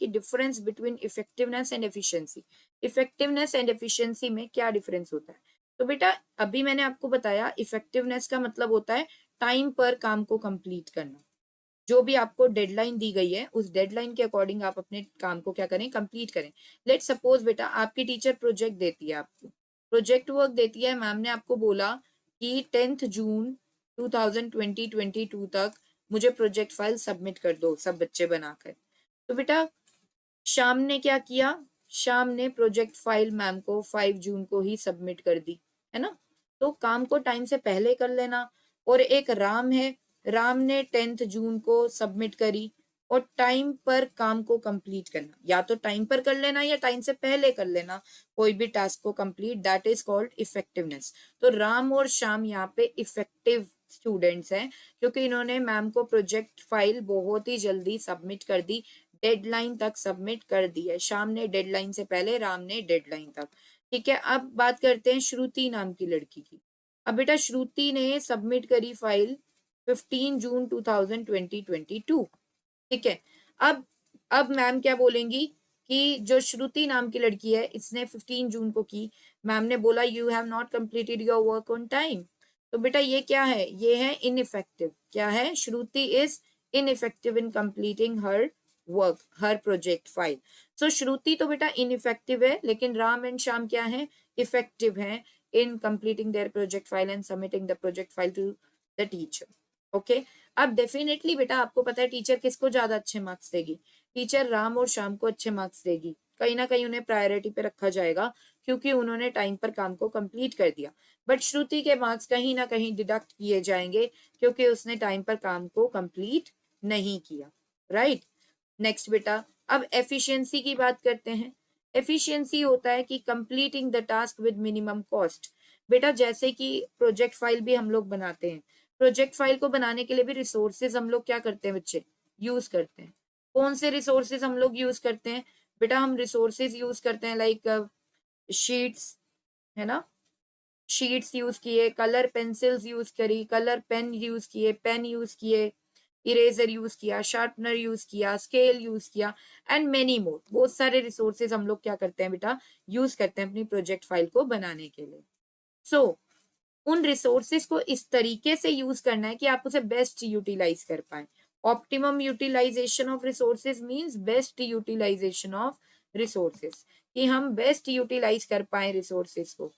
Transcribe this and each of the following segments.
कि difference between effectiveness and efficiency. Effectiveness and efficiency में क्या डिफरेंस होता है? तो बेटा अभी मैंने आपको बताया इफेक्टिवनेस का मतलब होता है टाइम पर काम को कंप्लीट करना। जो भी आपको डेडलाइन दी गई है उस डेडलाइन के अकॉर्डिंग आप अपने काम को क्या करें, कंप्लीट करें। लेट सपोज बेटा आपकी टीचर प्रोजेक्ट देती है, आपको प्रोजेक्ट वर्क देती है, मैम ने आपको बोला कि 10 जून 2022 तक मुझे प्रोजेक्ट फाइल सबमिट कर दो सब बच्चे बनाकर। तो बेटा शाम ने क्या किया, शाम ने प्रोजेक्ट फाइल मैम को 5 जून को ही सबमिट कर दी, है ना। तो काम को टाइम से पहले कर लेना। और एक राम है, राम ने 10 जून को सबमिट करी और टाइम पर काम को कंप्लीट करना, या तो टाइम पर कर लेना या टाइम से पहले कर लेना कोई भी टास्क को complete, that is called effectiveness. तो राम और श्याम यहाँ पे इफेक्टिव स्टूडेंट्स हैं क्योंकि इन्होंने मैम को प्रोजेक्ट फाइल बहुत ही जल्दी सबमिट कर दी, डेडलाइन तक सबमिट कर दी है। शाम ने डेडलाइन से पहले, राम ने डेडलाइन तक। ठीक है, अब बात करते हैं श्रुति नाम की लड़की की। अब बेटा श्रुति ने सबमिट करी फाइल 15 जून 2022। ठीक है, अब मैम क्या बोलेंगी कि जो श्रुति नाम की लड़की है इसने 15 जून को की, मैम ने बोला you have not completed your work on time. तो बेटा ये क्या है, ये है इनइफेक्टिव। क्या है, Shruti is ineffective in completing her work, her project file. So Shruti तो बेटा इनइफेक्टिव है, लेकिन राम एंड श्याम क्या है, इफेक्टिव है in completing their project file and submitting the project file to the teacher. Okay, अब डेफिनेटली बेटा आपको पता है टीचर किसको ज्यादा अच्छे मार्क्स देगी, टीचर राम और श्याम को अच्छे मार्क्स देगी। कहीं ना कहीं उन्हें प्रायोरिटी पे रखा जाएगा क्योंकि उन्होंने टाइम पर काम को कंप्लीट कर दिया। बट श्रुति के मार्क्स कहीं ना कहीं डिडक्ट किए जाएंगे क्योंकि उसने टाइम पर काम को कंप्लीट नहीं किया। राइट, नेक्स्ट बेटा अब एफिशिएंसी की बात करते हैं। एफिशिएंसी होता है कि completing the task with minimum cost. बेटा जैसे कि प्रोजेक्ट फाइल भी हम लोग बनाते हैं, प्रोजेक्ट फाइल को बनाने के लिए भी रिसोर्सेज हम लोग क्या करते हैं बच्चे, यूज करते हैं। कौन से रिसोर्सेज हम लोग यूज करते हैं बेटा, हम रिसोर्सेज यूज करते हैं लाइक शीट्स, है ना, शीट्स यूज किए, कलर पेंसिल्स यूज करी, कलर पेन यूज किए, पेन यूज किए, इरेजर यूज किया, शार्पनर यूज किया, स्केल यूज किया एंड मेनी मोर। बहुत सारे रिसोर्सेज हम लोग क्या करते हैं बेटा, यूज करते हैं अपनी प्रोजेक्ट फाइल को बनाने के लिए। सो उन रिसोर्सेज को इस तरीके से यूज करना है कि आप उसे बेस्ट यूटिलाइज कर पाए। Optimum utilization of resources means best utilization of resources, कि हम बेस्ट यूटिलाइज कर पाए रिसोर्सेज को।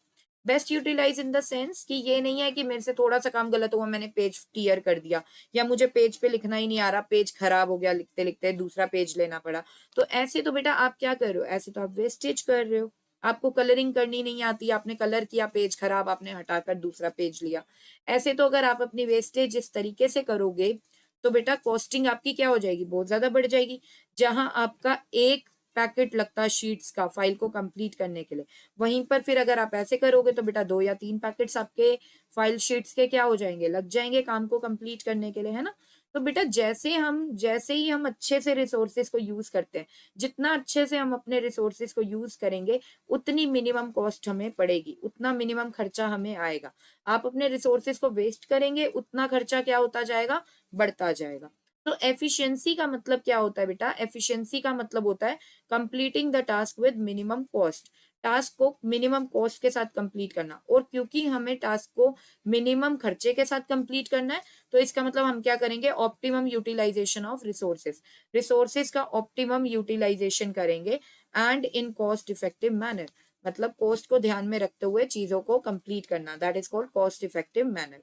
Best utilize in the sense कि ये नहीं है कि मेरे से थोड़ा सा काम गलत हुआ मैंने पेज टीयर कर दिया, या मुझे पेज पे लिखना ही नहीं आ रहा, पेज खराब हो गया लिखते लिखते दूसरा पेज लेना पड़ा। तो ऐसे तो बेटा आप क्या कर रहे हो, ऐसे तो आप वेस्टेज कर रहे हो। आपको कलरिंग करनी नहीं आती, आपने कलर किया, पेज खराब, आपने हटाकर दूसरा पेज लिया। ऐसे तो अगर आप अपनी वेस्टेज इस तरीके से करोगे तो बेटा कॉस्टिंग आपकी क्या हो जाएगी, बहुत ज्यादा बढ़ जाएगी। जहां आपका एक पैकेट लगता है शीट्स का फाइल को कंप्लीट करने के लिए, वहीं पर फिर अगर आप ऐसे करोगे तो बेटा 2 या 3 पैकेट्स आपके फाइल शीट्स के क्या हो जाएंगे, लग जाएंगे काम को कंप्लीट करने के लिए, है ना। तो बेटा जैसे ही हम अच्छे से रिसोर्सेज को यूज करते हैं, जितना अच्छे से हम अपने रिसोर्सेज को यूज करेंगे उतनी मिनिमम कॉस्ट हमें पड़ेगी, उतना मिनिमम खर्चा हमें आएगा। आप अपने रिसोर्सेज को वेस्ट करेंगे उतना खर्चा क्या होता जाएगा, बढ़ता जाएगा। तो एफिशिएंसी का मतलब क्या होता है बेटा, एफिशिएंसी का मतलब होता है completing the task with minimum cost, task को मिनिमम कॉस्ट के साथ कंप्लीट करना। और क्योंकि हमें टास्क को मिनिमम खर्चे के साथ कंप्लीट करना है तो इसका मतलब हम क्या करेंगे, optimum utilization of resources, resources का ऑप्टिमम यूटिलाइजेशन करेंगे and in cost effective manner, मतलब कॉस्ट को ध्यान में रखते हुए चीजों को कंप्लीट करना, that is called cost effective manner.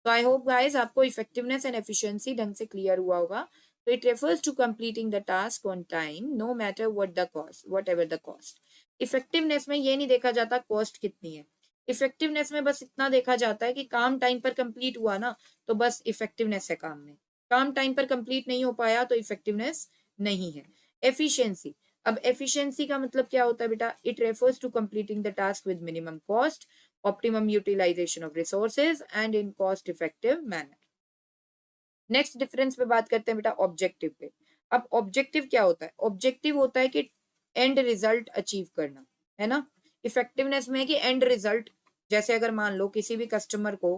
तो आई होप गाइस आपको इफेक्टिवनेस एंड एफिशिएंसी ढंग से क्लियर हुआ होगा। तो it refers to completing the task on time no matter what the cost, whatever the cost. Effectiveness में ये नहीं देखा जाता कॉस्ट कितनी है, इफेक्टिवनेस में बस इतना देखा जाता है कि काम टाइम पर कंप्लीट हुआ ना, तो बस इफेक्टिवनेस है काम में। काम टाइम पर कंप्लीट नहीं हो पाया तो इफेक्टिवनेस नहीं है। एफिशिएंसी, अब एफिशिएंसी का मतलब क्या होता है बेटा, it refers to completing the task with minimum cost, optimum utilization of resources and in cost effective manner. Next difference पे बात करते हैं बेटा ऑब्जेक्टिव पे। अब ऑब्जेक्टिव क्या होता है, ऑब्जेक्टिव होता है कि एंड रिजल्ट अचीव करना, है ना। इफेक्टिवनेस में है कि एंड रिजल्ट, जैसे अगर मान लो किसी भी कस्टमर को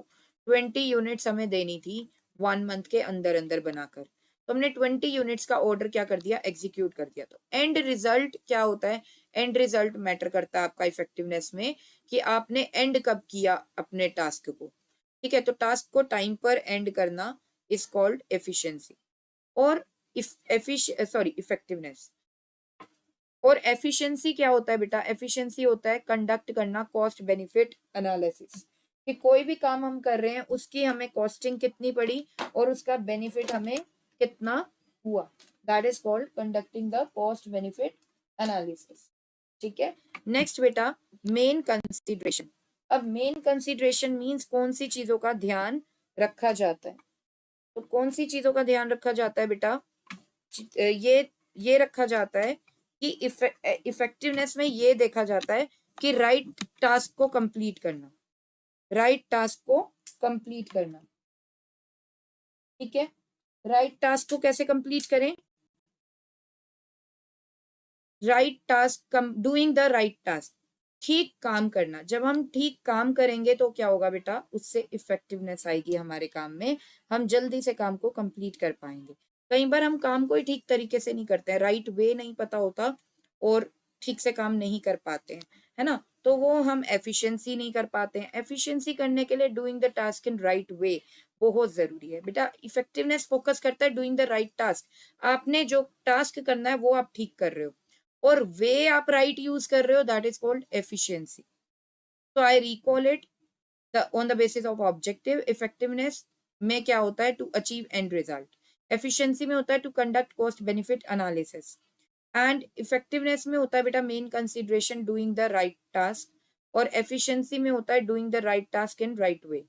20 यूनिट्स हमें देनी थी 1 मंथ के अंदर अंदर बनाकर, तो हमने 20 यूनिट्स का ऑर्डर क्या कर दिया, एग्जीक्यूट कर दिया। तो एंड रिजल्ट क्या होता है, एंड रिजल्ट मैटर करता है आपका इफेक्टिवनेस में, कि आपने एंड कब किया अपने टास्क को। ठीक है, तो टास्क को टाइम पर एंड करना इज कॉल्ड एफिशिएंसी। और इफेक्टिवनेस। और एफिशिएंसी क्या होता है बेटा, एफिशिएंसी होता है कंडक्ट करना कॉस्ट बेनिफिट एनालिसिस, कि कोई भी काम हम कर रहे हैं उसकी हमें कॉस्टिंग कितनी पड़ी और उसका बेनिफिट हमें कितना हुआ, that is called conducting the cost benefit analysis. ठीक है, नेक्स्ट बेटा मेन कंसिडरेशन। अब मेन कंसिडरेशन मींस कौन सी चीजों का ध्यान रखा जाता है। तो कौन सी चीजों का ध्यान रखा जाता है बेटा, ये रखा जाता है कि इफेक्टिवनेस में ये देखा जाता है कि राइट टास्क को कंप्लीट करना, राइट टास्क को कंप्लीट करना। ठीक है, राइट टास्क को कैसे कंप्लीट करें, right task, doing the right task, ठीक काम करना। जब हम ठीक काम करेंगे तो क्या होगा बेटा, उससे इफेक्टिवनेस आएगी हमारे काम में, हम जल्दी से काम को कंप्लीट कर पाएंगे। कई बार हम काम को ही ठीक तरीके से नहीं करते हैं, राइट वे नहीं पता होता और ठीक से काम नहीं कर पाते हैं, है ना, तो वो हम एफिशिएंसी नहीं कर पाते हैं। एफिशिएंसी करने के लिए doing the task in right वे बहुत जरूरी है बेटा। इफेक्टिवनेस फोकस करता है डूइंग द राइट टास्क, आपने जो टास्क करना है वो आप ठीक कर रहे हो और वे आप राइट यूज कर रहे हो, दैट इज कॉल्ड एफिशिएंसी। तो I recall it on the basis of objective. Effectiveness में क्या होता है, to achieve end result. Efficiency में होता है to conduct cost benefit analysis. And effectiveness में होता है बेटा main consideration doing the right task. और एफिशिएंसी में होता है doing the right task in right way.